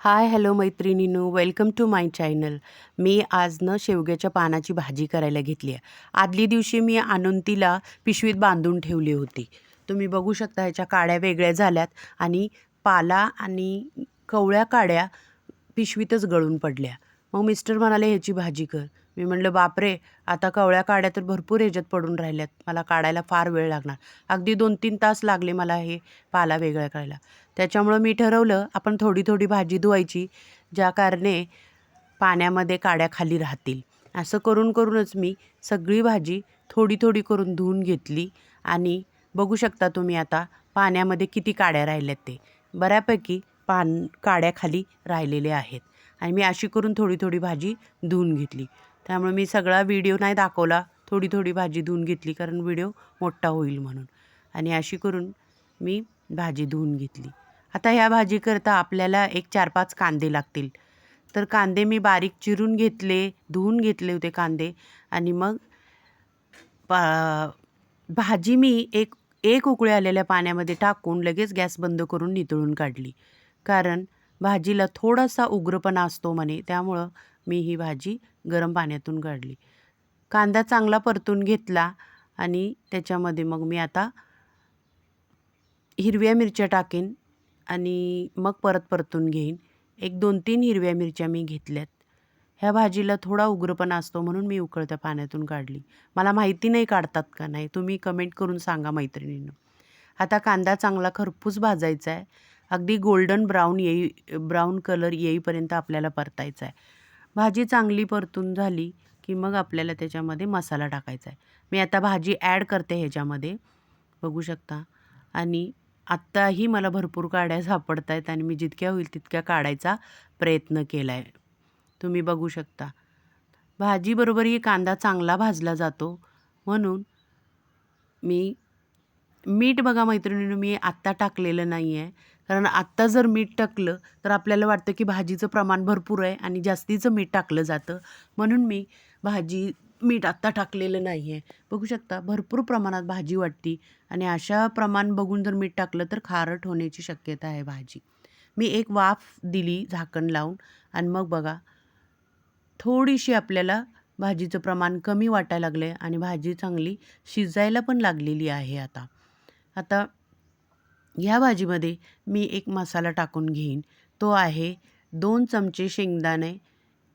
Hi hello मैत्रिणींनो, welcome to my channel. मी आज शेवग्याच्या पानाची भाजी करायला घेतली आहे. आदली दिवशी मी आणून तिला पिशवीत बांधून ठेवली होती. तुम्ही बघू शकता ह्याच्या काड्या वेगळ्या झाल्यात आणि पाला आणि कवळ्या काड्या पिशवीतच गळून पडल्या. मग मिस्टर म्हणाले ह्याची भाजी कर. मी म्हटलं बापरे, आता कवळ्या काड्या तर भरपूर ह्याच्यात पडून राहिल्यात, मला काढायला फार वेळ लागणार. अगदी 2-3 तास लागले मला हे पाला वेगळा करायला. त्याच्यामुळं मी ठरवलं आपण थोडी थोडी भाजी धुवायची, ज्या कारणे पाण्यामध्ये काड्या खाली राहतील. असं करून करूनच मी सगळी भाजी थोडी थोडी करून धुवून घेतली आणि बघू शकता तुम्ही आता पाण्यामध्ये किती काड्या राहिल्यात ते. बऱ्यापैकी काड्या खाली राहिलेल्या आहेत आणि मी अशी करून थोडी थोडी भाजी धुवून घेतली. त्यामुळे मी सगळा व्हिडिओ नाही दाखवला, थोडी थोडी भाजी धुवून घेतली कारण व्हिडिओ मोठा होईल म्हणून. आणि अशी करून मी भाजी धुवून घेतली. आता ह्या भाजीकरता आपल्याला एक 4-5 कांदे लागतील. तर कांदे मी बारीक चिरून घेतले, धुवून घेतले होते कांदे आणि मग भाजी मी एक उकळी आलेल्या पाण्यामध्ये टाकून लगेच गॅस बंद करून नितळून काढली. कारण भाजीला थोडासा उग्रपणा असतो म्हणे, त्यामुळं मी ही भाजी गरम पाण्यातून काढली. कांदा चांगला परतून घेतला आणि त्याच्यामध्ये मग मी आता हिरव्या मिरच्या टाकेन आणि मग परत परतून घेईन. एक 2-3 हिरव्या मिरच्या मी घेतल्यात. ह्या भाजीला थोडा उग्रपणा असतो म्हणून मी उकळत्या पाण्यातून काढली. मला माहिती नाही काढतात का नाही, तुम्ही कमेंट करून सांगा मैत्रिणींनो. आता कांदा चांगला खरपूस भाजायचा आहे. अगदी गोल्डन ब्राऊन कलर येईपर्यंत आपल्याला परतायचा आहे. भाजी चांगली परतून झाली की मग आपल्याला त्याच्यामध्ये मसाला टाकायचा आहे. मी आता भाजी ॲड करते ह्याच्यामध्ये, बघू शकता. आणि आत्ताही मला भरपूर काड्या सापडत आहेत आणि मी जितक्या होईल तितक्या काढायचा प्रयत्न केला आहे. तुम्ही बघू शकता. भाजीबरोबरही कांदा चांगला भाजला जातो म्हणून मी मीठ बघा मैत्रिणींनो, मी आत्ता टाकलेलं नाही आहे. कारण आत्ता जर मीठ टाकलं तर आपल्याला वाटतं की भाजीचं प्रमाण भरपूर आहे आणि जास्तीचं मीठ टाकलं जातं. म्हणून मी मीठ आत्ता टाकलेलं नाही आहे. बघू शकता भरपूर प्रमाणात भाजी वाटती आणि अशा प्रमाण बघून जर मीठ टाकलं तर खारट होण्याची शक्यता आहे भाजी. मी एक वाफ दिली झाकण लावून आणि मग बघा थोडीशी आपल्याला भाजीचं प्रमाण कमी वाटायला लागलं आहे आणि भाजी चांगली शिजायला पण लागलेली आहे आता. आता ह्या भाजीमध्ये मी एक मसाला टाकून घेईन. तो आहे 2 चमचे शेंगदाणे,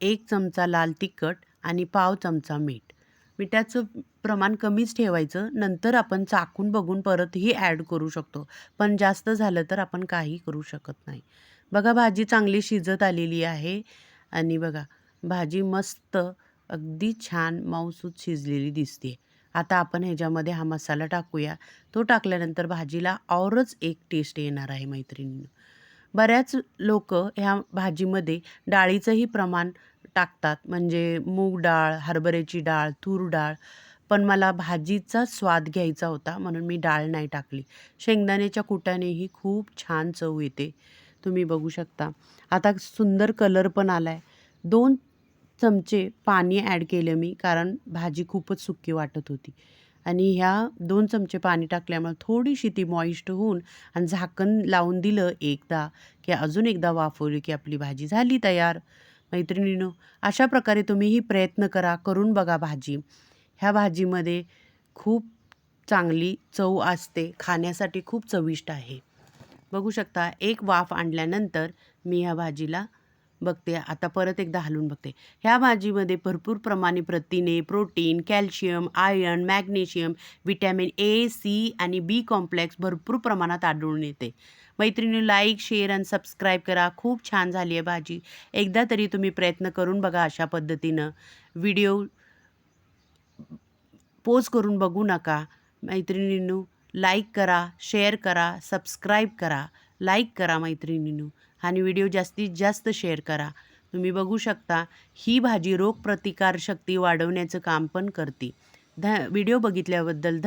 1 चमचा लाल तिखट आणि पाव चमचा मीठ. मिठाचं प्रमाण कमीच ठेवायचं, नंतर आपण चाखून बघून परतही ॲड करू शकतो. पण जास्त झालं तर आपण काही करू शकत नाही. बघा भाजी चांगली शिजत आलेली आहे आणि बघा भाजी मस्त अगदी छान मऊसूत शिजलेली दिसते. आता आपण ह्याच्यामध्ये हा मसाला टाकूया. तो टाकल्यानंतर भाजीला औरच एक टेस्ट येणार आहे मैत्रिणींनो. बऱ्याच लोकं ह्या भाजीमध्ये डाळीचंही प्रमाण टाकतात, म्हणजे मूग डाळ, हरभऱ्याची डाळ, तूर डाळ. पण मला भाजीचा स्वाद घ्यायचा होता म्हणून मी डाळ नाही टाकली. शेंगदाण्याच्या कुटानेही खूप छान चव येते. तुम्ही बघू शकता. आता सुंदर कलर पण आला आहे. 2 चमचे पाणी ॲड केलं मी, कारण भाजी खूपच सुकी वाटत होती आणि ह्या 2 चमचे पाणी टाकल्यामुळे थोडीशी ती मॉइस्ट होऊन आणि झाकण लावून दिलं एकदा की अजून एकदा वाफवली की आपली भाजी झाली तयार. मैत्रिणींनो, अशा प्रकारे तुम्हीही प्रयत्न करून बघा भाजी. ह्या भाजीमध्ये खूप चांगली चव असते, खाण्यासाठी खूप चविष्ट आहे. बघू शकता एक वाफ आणल्यानंतर मी ह्या भाजीला बघते, आता परत एकदा हलवून बघते. ह्या भाजीमध्ये भरपूर प्रमाणे प्रथिने, protein, calcium, iron, magnesium, vitamin A, C आणि बी कॉम्प्लेक्स भरपूर प्रमाणात आढळून येते. मैत्रिणी लाईक, शेअर आणि सबस्क्राईब करा. खूप छान झाली आहे भाजी. एकदा तरी तुम्ही प्रयत्न करून बघा अशा पद्धतीनं. व्हिडिओ पोज करून बघू नका. मैत्रिणींनो लाईक करा, शेअर करा, सबस्क्राईब करा, लाईक करा मैत्रिणींनो आणि व्हिडिओ जास्तीत जास्त शेअर करा. तुम्ही बघू शकता ही भाजी रोगप्रतिकारशक्ती वाढवण्याचं काम पण करते. व्हिडिओ बघितल्याबद्दल धन्यवाद.